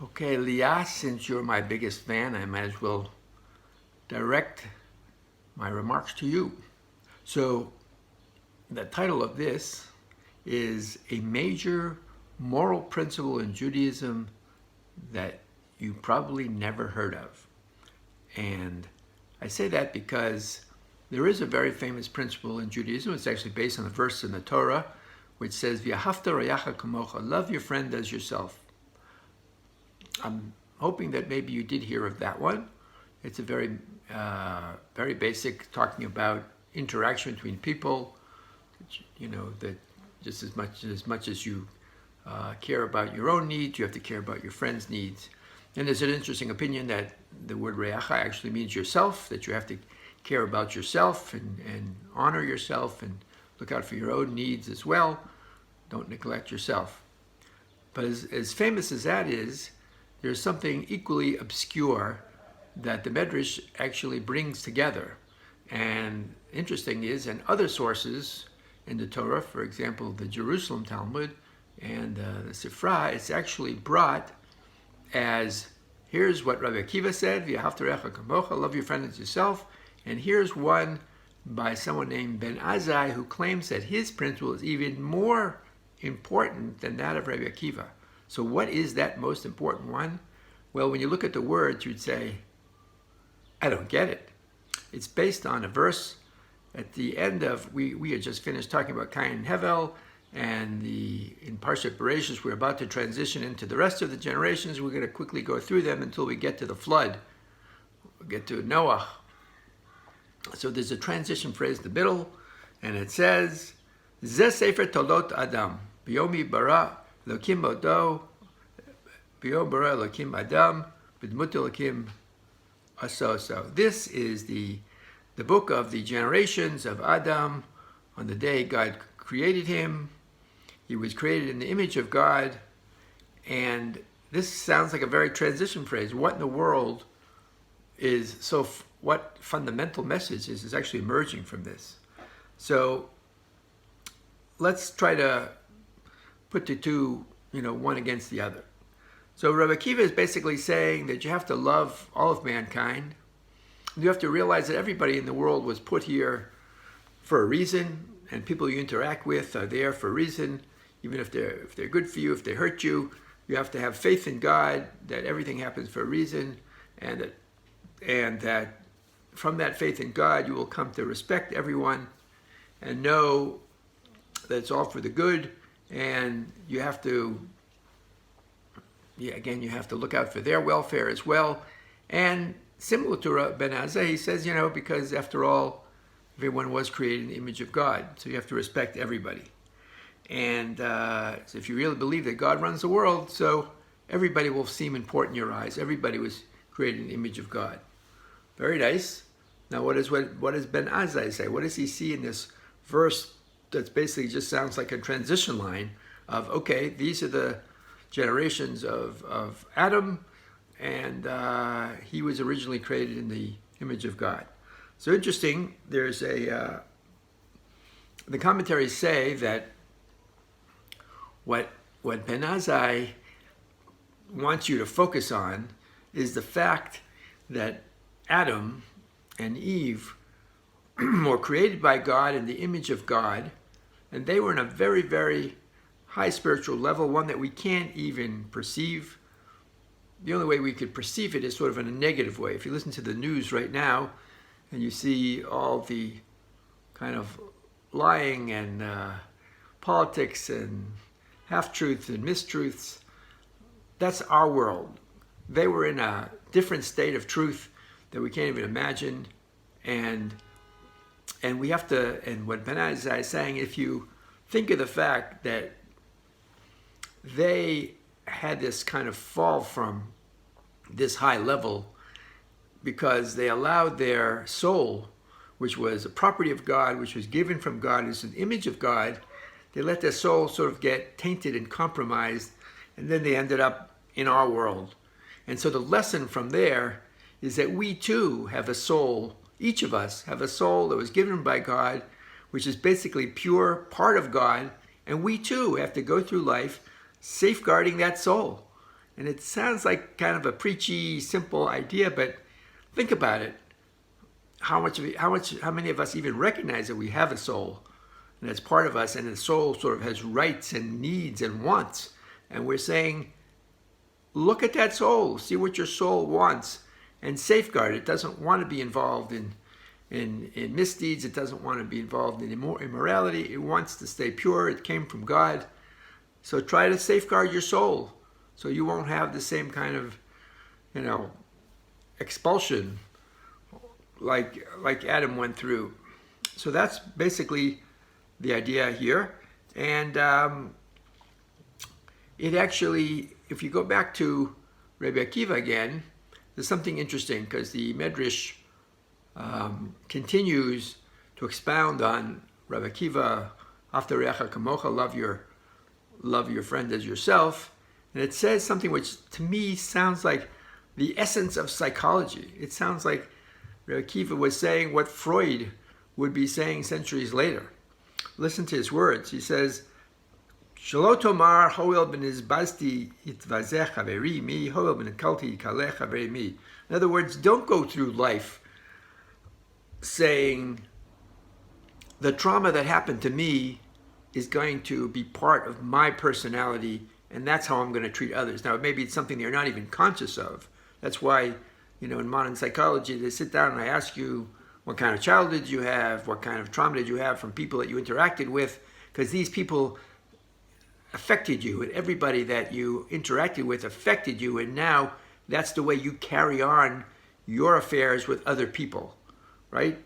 Okay, Leah, since you're my biggest fan, I might as well direct my remarks to you. So, the title of this is A Major Moral Principle in Judaism That You Probably Never Heard of. And I say that because there is a very famous principle in Judaism. It's actually based on a verse in the Torah, which says, V'ahavta rayacha kamocha, love your friend as yourself. I'm hoping that maybe you did hear of that one. It's a very basic, talking about interaction between people. You know, that just as much as you care about your own needs, you have to care about your friends' needs. And there's an interesting opinion that the word reacha actually means yourself, that you have to care about yourself and honor yourself and look out for your own needs as well. Don't neglect yourself. But as famous as that is, there's something equally obscure that the Medrash actually brings together. And interesting is, in other sources in the Torah, for example, the Jerusalem Talmud and the Sifra, it's actually brought as, here's what Rabbi Akiva said, V'ahavta re'acha kamocha, love your friend as yourself. And here's one by someone named Ben Azai who claims that his principle is even more important than that of Rabbi Akiva. So what is that most important one? Well, when you look at the words, you'd say, I don't get it. It's based on a verse at the end of, we had just finished talking about Cain and Hevel, and in Parshat Bereshis, we're about to transition into the rest of the generations. We're going to quickly go through them until we get to the flood. We'll get to Noah. So there's a transition phrase in the middle, and it says, Zeh Sefer Tolot Adam, Biyomi bara Elokim Odo, Biyom bara Elokim Adam, B'dmut Elokim Aso. This is the book of the generations of Adam. On the day God created him, he was created in the image of God. And this sounds like a very transition phrase. What in the world is what fundamental message is actually emerging from this? So let's try to put the two, one against the other. So Rabbi Akiva is basically saying that you have to love all of mankind. You have to realize that everybody in the world was put here for a reason, and people you interact with are there for a reason. Even if they're good for you, if they hurt you, you have to have faith in God that everything happens for a reason, and that from that faith in God you will come to respect everyone and know that it's all for the good. And you have to, you have to look out for their welfare as well. And similar to Ben Azai, he says, because after all, everyone was created in the image of God, so you have to respect everybody. And so if you really believe that God runs the world, so everybody will seem important in your eyes. Everybody was created in the image of God. Very nice. Now, what does Ben Azai say? What does he see in this verse that basically just sounds like a transition line of, okay, these are the generations of Adam, and he was originally created in the image of God. So interesting, there's the commentaries say that what Ben Azai wants you to focus on is the fact that Adam and Eve were created by God in the image of God, and they were in a very, very high spiritual level, one that we can't even perceive. The only way we could perceive it is sort of in a negative way. If you listen to the news right now and you see all the kind of lying and politics and half-truths and mistruths, that's our world. They were in a different state of truth that we can't even imagine. And we have to, and what Ben Azai is saying, if you think of the fact that they had this kind of fall from this high level because they allowed their soul, which was a property of God, which was given from God as an image of God, they let their soul sort of get tainted and compromised, and then they ended up in our world. And so the lesson from there is that we too have a soul. Each of us have a soul that was given by God, which is basically pure part of God, and we too have to go through life safeguarding that soul. And it sounds like kind of a preachy, simple idea, but think about it. How many of us even recognize that we have a soul, and it's part of us, and the soul sort of has rights and needs and wants. And we're saying, look at that soul, see what your soul wants, and safeguard it. It doesn't want to be involved in misdeeds. It doesn't want to be involved in immorality. It wants to stay pure. It came from God. So try to safeguard your soul so you won't have the same kind of, expulsion like Adam went through. So that's basically the idea here. And it actually, if you go back to Rabbi Akiva again, there's something interesting, because the Medrash continues to expound on Rabbi Akiva, Aftarecha Kamocha, love your friend as yourself. And it says something which to me sounds like the essence of psychology. It sounds like Rabbi Akiva was saying what Freud would be saying centuries later. Listen to his words. He says, Shelo tomar hoel benizbasti itvazech haveri mi, hoel benakalti kalech haveri mi. In other words, don't go through life saying the trauma that happened to me is going to be part of my personality, and that's how I'm going to treat others. Now, maybe it's something they're not even conscious of. That's why, in modern psychology, they sit down and I ask you, what kind of childhood did you have? What kind of trauma did you have from people that you interacted with? Because these people affected you, and everybody that you interacted with affected you, and now that's the way you carry on your affairs with other people, right?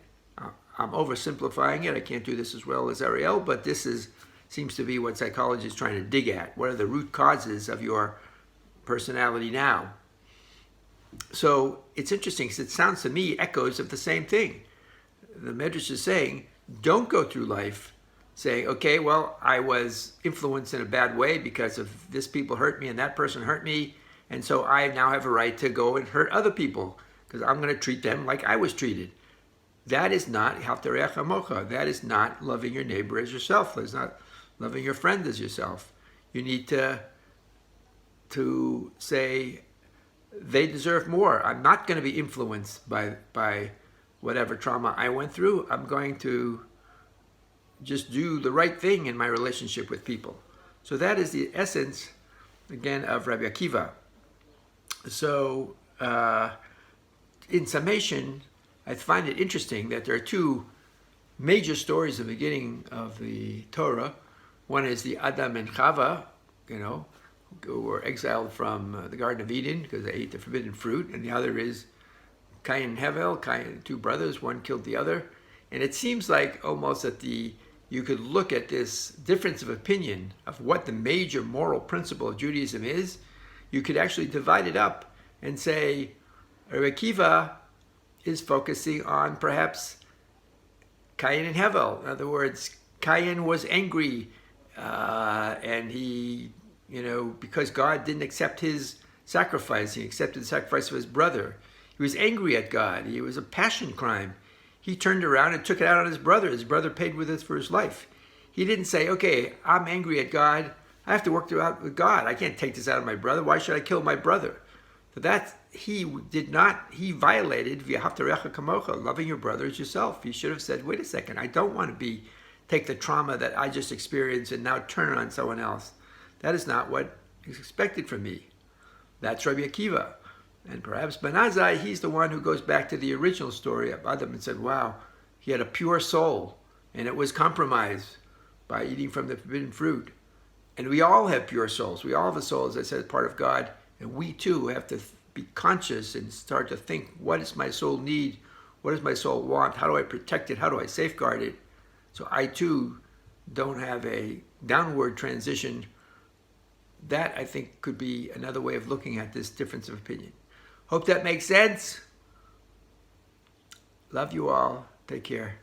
I'm oversimplifying it. I can't do this as well as Ariel, but this seems to be what psychology is trying to dig at. What are the root causes of your personality now? So it's interesting, because it sounds to me echoes of the same thing. The Medrash is saying, don't go through life saying, okay, well, I was influenced in a bad way because of this people hurt me and that person hurt me, and so I now have a right to go and hurt other people because I'm going to treat them like I was treated. That is not Haftarech Hamocha. That is not loving your neighbor as yourself. That's not loving your friend as yourself. You need to say, they deserve more. I'm not going to be influenced by whatever trauma I went through. I'm going to just do the right thing in my relationship with people. So that is the essence, again, of Rabbi Akiva. So in summation, I find it interesting that there are two major stories at the beginning of the Torah. One is the Adam and Chava, who were exiled from the Garden of Eden because they ate the forbidden fruit, and the other is Cain and Hevel, two brothers, one killed the other. And it seems like almost that you could look at this difference of opinion of what the major moral principle of Judaism is. You could actually divide it up and say, Rabbi Akiva is focusing on perhaps Cain and Hevel. In other words, Cain was angry, and he, because God didn't accept his sacrifice, he accepted the sacrifice of his brother. He was angry at God. It was a passion crime. He turned around and took it out on his brother. His brother paid with it for his life. He didn't say, okay, I'm angry at God. I have to work it out with God. I can't take this out of my brother. Why should I kill my brother? So he violated v'haftarecha kamocha, loving your brother as yourself. He should have said, wait a second, I don't want to take the trauma that I just experienced and now turn it on someone else. That is not what is expected from me. That's Rabbi Akiva. And perhaps Ben Azai, he's the one who goes back to the original story of Adam and said, wow, he had a pure soul, and it was compromised by eating from the forbidden fruit. And we all have pure souls. We all have a soul, as I said, part of God. And we too have to be conscious and start to think, what does my soul need? What does my soul want? How do I protect it? How do I safeguard it? So I too don't have a downward transition. That, I think, could be another way of looking at this difference of opinion. Hope that makes sense. Love you all. Take care.